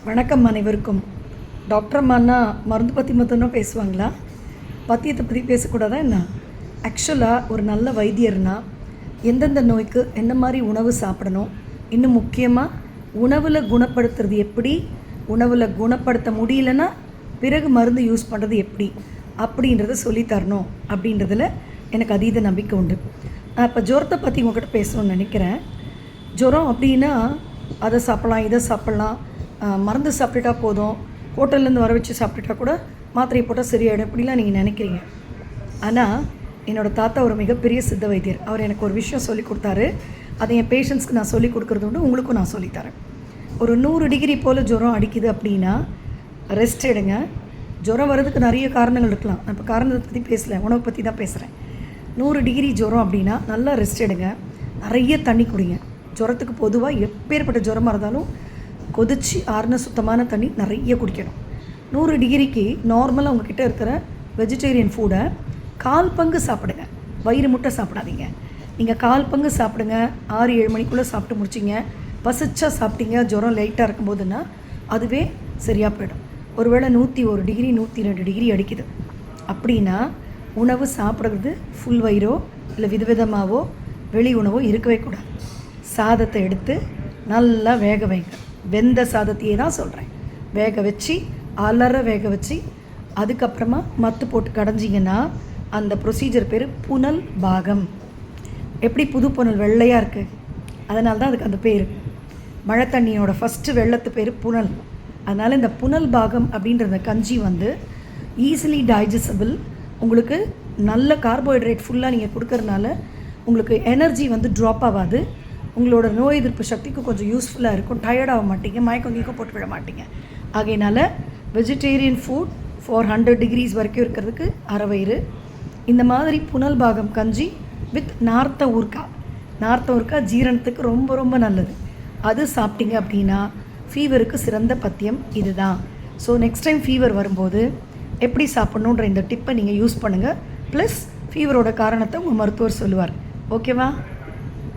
வணக்கம் அனைவருக்கும். டாக்டர் அம்மானா மருந்து பற்றி மட்டும்தான் பேசுவாங்களா? பத்தியத்தை பற்றி பேசக்கூடாதா என்ன? ஆக்சுவலாக ஒரு நல்ல வைத்தியர்னா எந்தெந்த நோய்க்கு என்ன மாதிரி உணவு சாப்பிடணும், இன்னும் முக்கியமாக உணவில் குணப்படுத்துறது எப்படி, உணவில் குணப்படுத்த முடியலன்னா பிறகு மருந்து யூஸ் பண்ணுறது எப்படி அப்படின்றத சொல்லித்தரணும் அப்படின்றதில் எனக்கு அதீத நம்பிக்கை உண்டு. நான் இப்போ ஜுரத்தை பற்றி உங்கள்கிட்ட பேசணும்னு நினைக்கிறேன். ஜுரம் அப்படின்னா அதை சாப்பிட்லாம், இதை சாப்பிட்லாம், மருந்து சாப்பிட்டுட்டா போதும், ஹோட்டல்லேருந்து வர வச்சு சாப்பிட்டுட்டா கூட மாத்திரையை போட்டால் சரியாயிடும் இப்படிலாம் நீங்கள் நினைக்கிறீங்க. ஆனால் என்னோடய தாத்தா ஒரு மிகப்பெரிய சித்த வைத்தியர். அவர் எனக்கு ஒரு விஷயம் சொல்லி கொடுத்தாரு. அதை என் பேஷண்ட்ஸ்க்கு நான் சொல்லிக் கொடுக்குறது உண்டு, உங்களுக்கும் நான் சொல்லித்தரேன். ஒரு 100 டிகிரி போல் ஜுரம் அடிக்குது அப்படின்னா ரெஸ்ட் எடுங்க. ஜுரம் வர்றதுக்கு நிறைய காரணங்கள் இருக்கலாம். நான் இப்போ காரணத்தை பற்றி பேசலை, உணவை பற்றி தான் பேசுகிறேன். 100 டிகிரி ஜுரம் அப்படின்னா நல்லா ரெஸ்ட் எடுங்க, நிறைய தண்ணி குடிங்க. ஜுரத்துக்கு பொதுவாக எப்பேற்பட்ட ஜுரமாக இருந்தாலும் கொதிச்சு ஆறுன சுத்தமான தண்ணி நிறைய குடிக்கணும். 100 டிகிரிக்கு நார்மலாக உங்ககிட்ட இருக்கிற வெஜிடேரியன் ஃபுட்டை 1/4 பங்கு சாப்பிடுங்க. வயிறு முட்டை சாப்பிடாதீங்க. நீங்கள் 1/4 பங்கு சாப்பிடுங்க. 6-7 மணிக்குள்ளே சாப்பிட்டு முடிச்சிங்க. பசிச்சா சாப்பிட்டீங்க, ஜுரம் லைட்டாக இருக்கும்போதுன்னா அதுவே சரியாக போயிடும். ஒருவேளை 101 டிகிரி 102 டிகிரி அடிக்குது அப்படின்னா உணவு சாப்பிட்றது ஃபுல் வயிறோ இல்லை விதவிதமாகவோ வெளி உணவோ இருக்கவே கூடாது. சாதத்தை எடுத்து நல்லா வேக வைங்க. வெந்த சாதத்தையே தான் சொல்கிறேன். வேக வச்சு அலற வேக வச்சு அதுக்கப்புறமா மத்து போட்டு கடைஞ்சிங்கன்னா அந்த ப்ரொசீஜர் பேர் புனல் பாகம். எப்படி புது புனல் வெள்ளையாக இருக்குது, அதனால தான் அதுக்கு அந்த பேர். மழை தண்ணியோட ஃபஸ்ட்டு வெள்ளத்து பேர் புனல். அதனால் இந்த புனல் பாகம் அப்படின்ற அந்த கஞ்சி ஈஸிலி டைஜஸ்டபிள். உங்களுக்கு நல்ல கார்போஹைட்ரேட் ஃபுல்லாக நீங்கள் கொடுக்கறதுனால உங்களுக்கு எனர்ஜி ட்ராப் ஆகாது. உங்களோட நோய் எதிர்ப்பு சக்திக்கு கொஞ்சம் யூஸ்ஃபுல்லாக இருக்கும். டயர்டாக மாட்டீங்க, மயக்கம் கீக்கம் போட்டு விட மாட்டீங்க. ஆகையினால வெஜிடேரியன் ஃபுட் ஃபார் 100 டிகிரிஸ் வரைக்கும் இருக்கிறதுக்கு அரை வயிறு இந்த மாதிரி புனல் பாகம் கஞ்சி வித் நார்த்த ஊர்க்காய் ஜீரணத்துக்கு ரொம்ப ரொம்ப நல்லது. அது சாப்பிட்டீங்க அப்படின்னா ஃபீவருக்கு சிறந்த பத்தியம் இதுதான். ஸோ நெக்ஸ்ட் டைம் ஃபீவர் வரும்போது எப்படி சாப்பிட்ணுன்ற இந்த டிப்பை நீங்கள் யூஸ் பண்ணுங்கள். ப்ளஸ் ஃபீவரோட காரணத்தை உங்கள் மருத்துவர் சொல்லுவார். ஓகேவா?